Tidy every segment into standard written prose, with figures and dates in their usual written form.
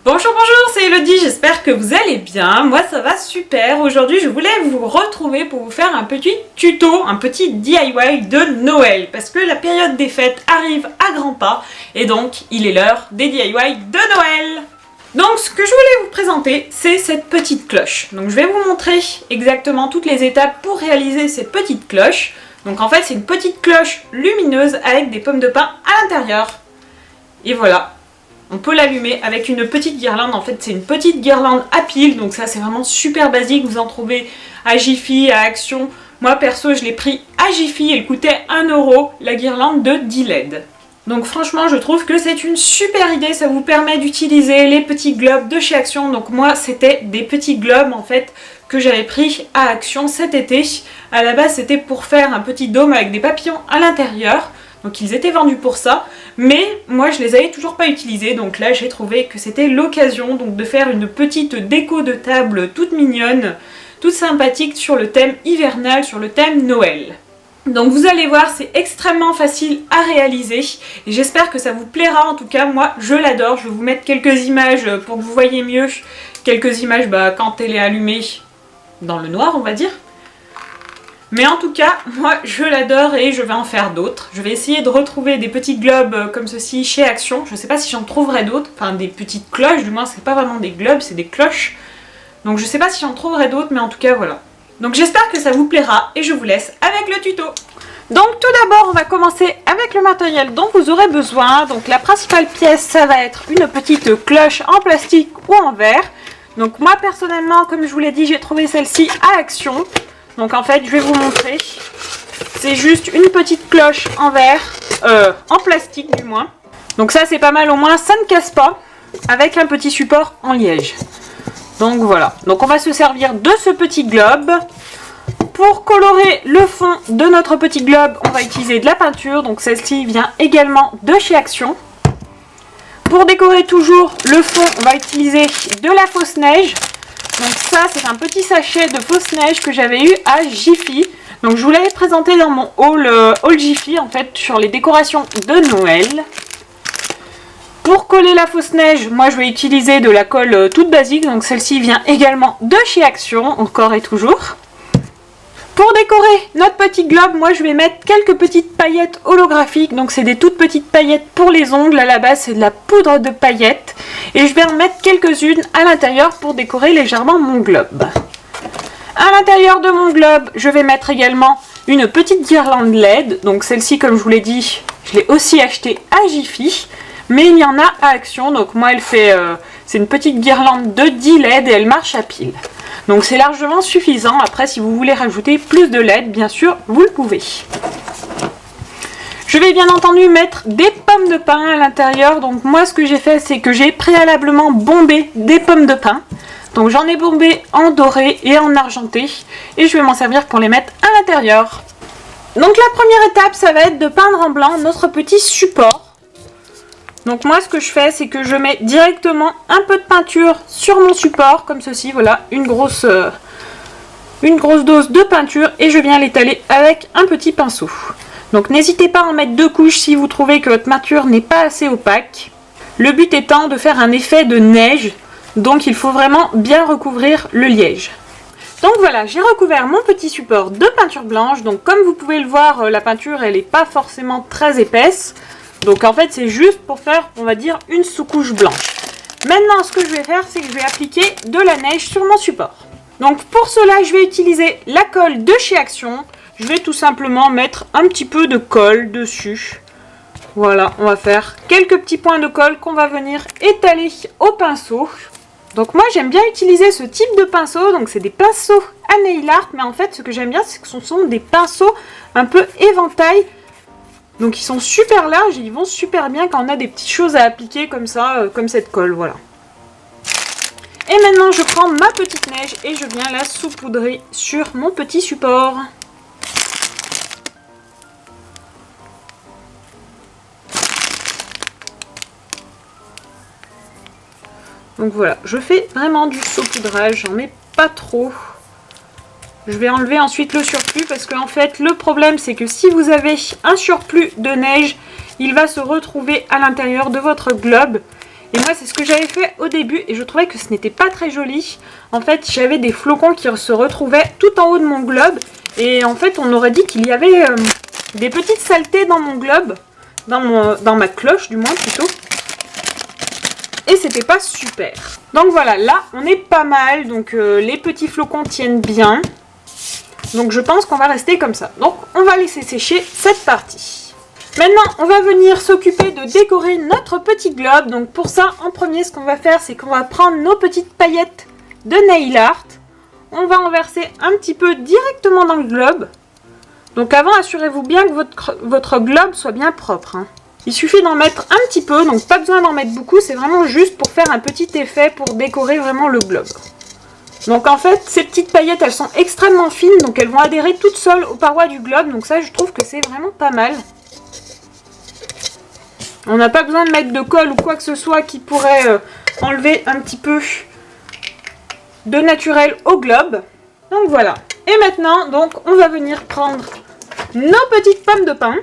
Bonjour, c'est Elodie, j'espère que vous allez bien. Moi ça va super. Aujourd'hui je voulais vous retrouver pour vous faire un petit tuto, un petit DIY de Noël. Parce que la période des fêtes arrive à grands pas et donc il est l'heure des DIY de Noël. Donc ce que je voulais vous présenter, c'est cette petite cloche. Donc je vais vous montrer exactement toutes les étapes pour réaliser cette petite cloche. Donc en fait c'est une petite cloche lumineuse avec des pommes de pin à l'intérieur. Et voilà. On peut l'allumer avec une petite guirlande. En fait, c'est une petite guirlande à piles. Donc ça, c'est vraiment super basique. Vous en trouvez à Jiffy, à Action. Moi, perso, je l'ai pris à Jiffy. Elle coûtait 1 €, la guirlande de 10 LED. Donc franchement, je trouve que c'est une super idée. Ça vous permet d'utiliser les petits globes de chez Action. Donc moi, c'était des petits globes, en fait, que j'avais pris à Action cet été. À la base, c'était pour faire un petit dôme avec des papillons à l'intérieur. Donc ils étaient vendus pour ça, mais moi je les avais toujours pas utilisés, donc là j'ai trouvé que c'était l'occasion donc de faire une petite déco de table toute mignonne, toute sympathique sur le thème hivernal, sur le thème Noël. Donc vous allez voir, c'est extrêmement facile à réaliser et j'espère que ça vous plaira. En tout cas moi je l'adore. Je vais vous mettre quelques images pour que vous voyez mieux, quelques images quand elle est allumée dans le noir on va dire. Mais en tout cas, moi je l'adore et je vais en faire d'autres. Je vais essayer de retrouver des petits globes comme ceci chez Action. Je ne sais pas si j'en trouverai d'autres, enfin des petites cloches, du moins c'est pas vraiment des globes, c'est des cloches. Donc je ne sais pas si j'en trouverai d'autres, mais en tout cas voilà. Donc j'espère que ça vous plaira et je vous laisse avec le tuto. Donc tout d'abord, on va commencer avec le matériel dont vous aurez besoin. Donc la principale pièce, ça va être une petite cloche en plastique ou en verre. Donc moi personnellement, comme je vous l'ai dit, j'ai trouvé celle-ci à Action. Donc en fait, je vais vous montrer. C'est juste une petite cloche en verre, en plastique du moins. Donc ça, c'est pas mal, au moins ça ne casse pas, avec un petit support en liège. Donc voilà. Donc on va se servir de ce petit globe. Pour colorer le fond de notre petit globe, on va utiliser de la peinture. Donc celle-ci vient également de chez Action. Pour décorer toujours le fond, on va utiliser de la fausse neige. Donc ça, c'est un petit sachet de fausse neige que j'avais eu à Jiffy. Donc je vous l'avais présenté dans mon haul Jiffy, en fait, sur les décorations de Noël. Pour coller la fausse neige, moi je vais utiliser de la colle toute basique. Donc celle-ci vient également de chez Action, encore et toujours. Pour décorer notre petit globe, moi je vais mettre quelques petites paillettes holographiques. Donc c'est des toutes petites paillettes pour les ongles. À la base, c'est de la poudre de paillettes. Et je vais en mettre quelques-unes à l'intérieur pour décorer légèrement mon globe. À l'intérieur de mon globe, je vais mettre également une petite guirlande LED. Donc celle-ci, comme je vous l'ai dit, je l'ai aussi achetée à Jiffy. Mais il y en a à Action. Donc moi, elle fait, c'est une petite guirlande de 10 LED et elle marche à pile. Donc c'est largement suffisant. Après, si vous voulez rajouter plus de LED, bien sûr, vous le pouvez. Je vais bien entendu mettre des pommes de pin à l'intérieur. Donc moi, ce que j'ai fait, c'est que j'ai préalablement bombé des pommes de pin. Donc j'en ai bombé en doré et en argenté. Et je vais m'en servir pour les mettre à l'intérieur. Donc la première étape, ça va être de peindre en blanc notre petit support. Donc moi, ce que je fais, c'est que je mets directement un peu de peinture sur mon support, comme ceci. Voilà, une grosse dose de peinture et je viens l'étaler avec un petit pinceau. Donc n'hésitez pas à en mettre 2 couches si vous trouvez que votre peinture n'est pas assez opaque. Le but étant de faire un effet de neige, donc il faut vraiment bien recouvrir le liège. Donc voilà, j'ai recouvert mon petit support de peinture blanche. Donc comme vous pouvez le voir, la peinture elle n'est pas forcément très épaisse. Donc en fait c'est juste pour faire, on va dire, une sous-couche blanche. Maintenant ce que je vais faire, c'est que je vais appliquer de la neige sur mon support. Donc pour cela, je vais utiliser la colle de chez Action. Je vais tout simplement mettre un petit peu de colle dessus. Voilà, on va faire quelques petits points de colle qu'on va venir étaler au pinceau. Donc moi j'aime bien utiliser ce type de pinceau. Donc c'est des pinceaux à nail art, mais en fait ce que j'aime bien, c'est que ce sont des pinceaux un peu éventail. Donc ils sont super larges et ils vont super bien quand on a des petites choses à appliquer comme ça, comme cette colle, voilà. Et maintenant je prends ma petite neige et je viens la saupoudrer sur mon petit support. Donc voilà, je fais vraiment du saupoudrage, j'en mets pas trop. Je vais enlever ensuite le surplus parce qu'en fait le problème c'est que si vous avez un surplus de neige, il va se retrouver à l'intérieur de votre globe Et moi c'est ce que j'avais fait au début et je trouvais que ce n'était pas très joli. En fait j'avais des flocons qui se retrouvaient tout en haut de mon globe. Et en fait on aurait dit qu'il y avait des petites saletés dans mon globe. Dans ma cloche du moins plutôt. Et c'était pas super. Donc voilà, là on est pas mal. Donc les petits flocons tiennent bien. Donc je pense qu'on va rester comme ça. Donc on va laisser sécher cette partie. Maintenant on va venir s'occuper de décorer notre petit globe. Donc pour ça en premier ce qu'on va faire c'est qu'on va prendre nos petites paillettes de nail art. On va en verser un petit peu directement dans le globe. Donc avant assurez-vous bien que votre globe soit bien propre. Hein. Il suffit d'en mettre un petit peu, donc pas besoin d'en mettre beaucoup, c'est vraiment juste pour faire un petit effet pour décorer vraiment le globe. Donc en fait, ces petites paillettes, elles sont extrêmement fines, donc elles vont adhérer toutes seules aux parois du globe, donc ça je trouve que c'est vraiment pas mal. On n'a pas besoin de mettre de colle ou quoi que ce soit qui pourrait enlever un petit peu de naturel au globe. Donc voilà. Et maintenant, donc on va venir prendre nos petites pommes de pin.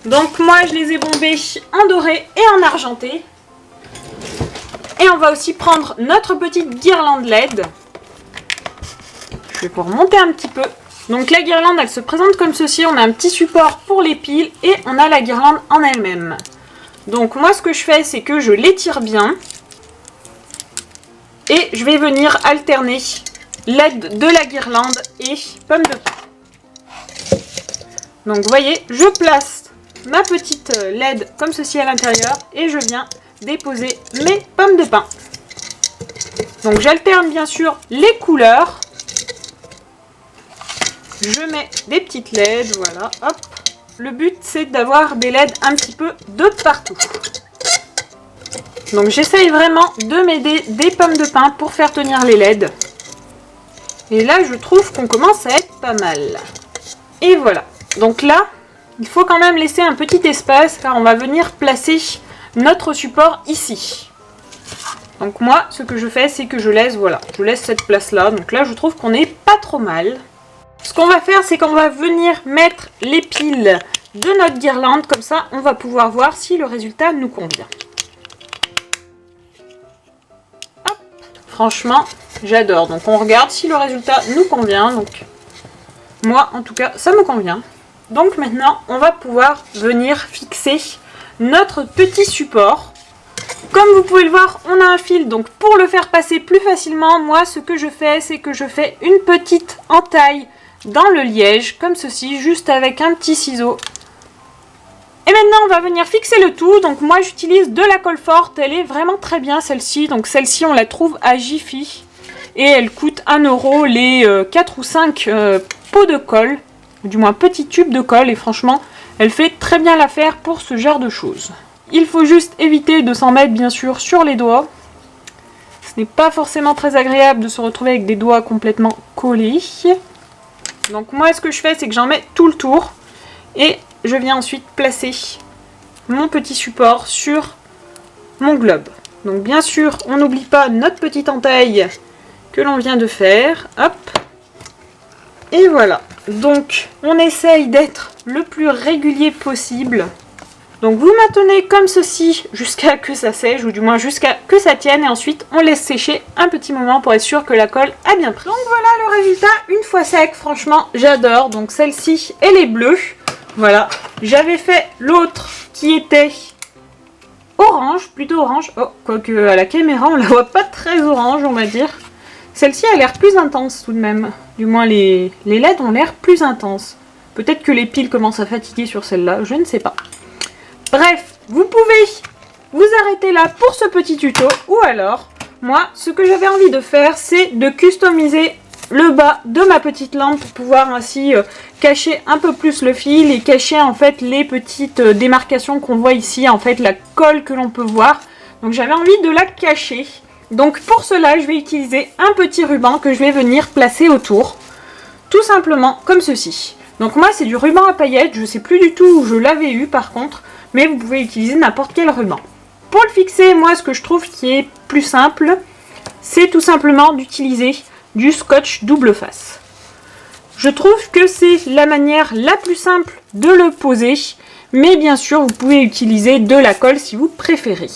Donc moi je les ai bombées en doré et en argenté. Et on va aussi prendre notre petite guirlande LED. Je vais pour monter un petit peu. Donc la guirlande elle se présente comme ceci. On a un petit support pour les piles et on a la guirlande en elle-même. Donc moi ce que je fais c'est que je l'étire bien. Et je vais venir alterner LED de la guirlande et pommes de pin. Donc vous voyez, je place ma petite LED comme ceci à l'intérieur et je viens déposer mes pommes de pin. Donc j'alterne bien sûr les couleurs. Je mets des petites LED, voilà, hop. Le but c'est d'avoir des LED un petit peu de partout. Donc j'essaye vraiment de m'aider des pommes de pin pour faire tenir les LED. Et là je trouve qu'on commence à être pas mal. Et voilà. Donc là, il faut quand même laisser un petit espace car on va venir placer notre support ici. Donc moi, ce que je fais, c'est que je laisse, voilà, je laisse cette place-là. Donc là, je trouve qu'on est pas trop mal. Ce qu'on va faire, c'est qu'on va venir mettre les piles de notre guirlande. Comme ça, on va pouvoir voir si le résultat nous convient. Hop. Franchement, j'adore. Donc on regarde si le résultat nous convient. Donc moi, en tout cas, ça me convient. Donc maintenant, on va pouvoir venir fixer notre petit support. Comme vous pouvez le voir, on a un fil. Donc pour le faire passer plus facilement, moi ce que je fais, c'est que je fais une petite entaille dans le liège, comme ceci, juste avec un petit ciseau. Et maintenant, on va venir fixer le tout. Donc moi, j'utilise de la colle forte. Elle est vraiment très bien, celle-ci. Donc celle-ci, on la trouve à Jiffy. Et elle coûte 1 € les 4 ou 5 pots de colle. Du moins petit tube de colle et franchement elle fait très bien l'affaire pour ce genre de choses. Il faut juste éviter de s'en mettre bien sûr sur les doigts. Ce n'est pas forcément très agréable de se retrouver avec des doigts complètement collés. Donc moi ce que je fais c'est que j'en mets tout le tour et je viens ensuite placer mon petit support sur mon globe. Donc bien sûr on n'oublie pas notre petite entaille que l'on vient de faire. Hop. Et voilà. Donc on essaye d'être le plus régulier possible. Donc vous maintenez comme ceci jusqu'à que ça sèche, ou du moins jusqu'à que ça tienne, et ensuite on laisse sécher un petit moment pour être sûr que la colle a bien pris. Donc voilà le résultat une fois sec, franchement j'adore. Donc celle-ci elle est bleue, voilà. J'avais fait l'autre qui était orange, plutôt orange, oh, quoique à la caméra on la voit pas très orange on va dire. Celle-ci a l'air plus intense tout de même. Du moins les LED ont l'air plus intenses. Peut-être que les piles commencent à fatiguer sur celle-là, je ne sais pas. Bref, vous pouvez vous arrêter là pour ce petit tuto. Ou alors, moi, ce que j'avais envie de faire, c'est de customiser le bas de ma petite lampe pour pouvoir ainsi cacher un peu plus le fil et cacher en fait les petites démarcations qu'on voit ici, en fait la colle que l'on peut voir. Donc j'avais envie de la cacher. Donc pour cela, je vais utiliser un petit ruban que je vais venir placer autour. Tout simplement comme ceci. Donc moi c'est du ruban à paillettes, je ne sais plus du tout où je l'avais eu par contre, mais vous pouvez utiliser n'importe quel ruban. Pour le fixer, moi ce que je trouve qui est plus simple, c'est tout simplement d'utiliser du scotch double face. Je trouve que c'est la manière la plus simple de le poser, mais bien sûr vous pouvez utiliser de la colle si vous préférez.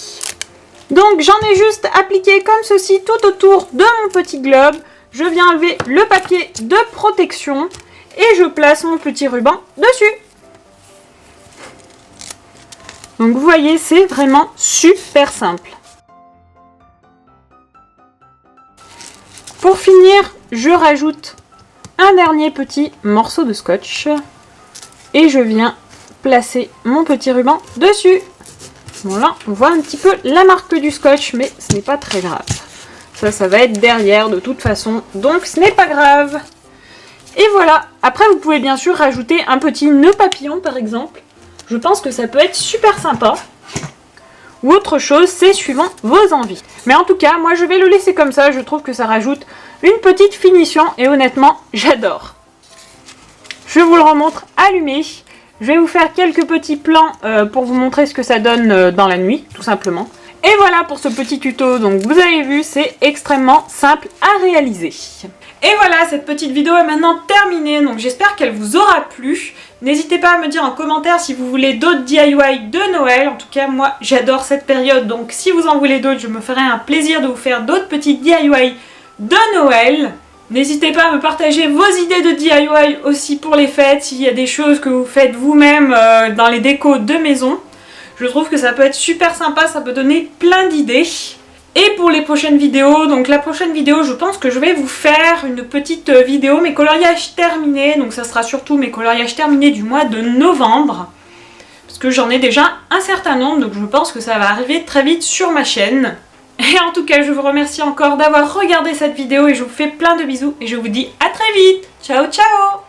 Donc j'en ai juste appliqué comme ceci tout autour de mon petit globe. Je viens enlever le papier de protection et je place mon petit ruban dessus. Donc vous voyez, c'est vraiment super simple. Pour finir, je rajoute un dernier petit morceau de scotch et je viens placer mon petit ruban dessus. Voilà, on voit un petit peu la marque du scotch, mais ce n'est pas très grave. Ça va être derrière de toute façon, donc ce n'est pas grave. Et voilà, après vous pouvez bien sûr rajouter un petit nœud papillon par exemple. Je pense que ça peut être super sympa. Ou autre chose, c'est suivant vos envies. Mais en tout cas, moi je vais le laisser comme ça, je trouve que ça rajoute une petite finition et honnêtement, j'adore. Je vous le remontre allumé. Je vais vous faire quelques petits plans pour vous montrer ce que ça donne dans la nuit, tout simplement. Et voilà pour ce petit tuto, donc vous avez vu, c'est extrêmement simple à réaliser. Et voilà, cette petite vidéo est maintenant terminée, donc j'espère qu'elle vous aura plu. N'hésitez pas à me dire en commentaire si vous voulez d'autres DIY de Noël. En tout cas, moi, j'adore cette période, donc si vous en voulez d'autres, je me ferai un plaisir de vous faire d'autres petits DIY de Noël. N'hésitez pas à me partager vos idées de DIY aussi pour les fêtes, s'il y a des choses que vous faites vous-même dans les décos de maison. Je trouve que ça peut être super sympa, ça peut donner plein d'idées. Et pour les prochaines vidéos, donc la prochaine vidéo, je pense que je vais vous faire une petite vidéo, mes coloriages terminés. Donc ça sera surtout mes coloriages terminés du mois de novembre. Parce que j'en ai déjà un certain nombre, donc je pense que ça va arriver très vite sur ma chaîne. Et en tout cas, je vous remercie encore d'avoir regardé cette vidéo et je vous fais plein de bisous. Et je vous dis à très vite. Ciao, ciao!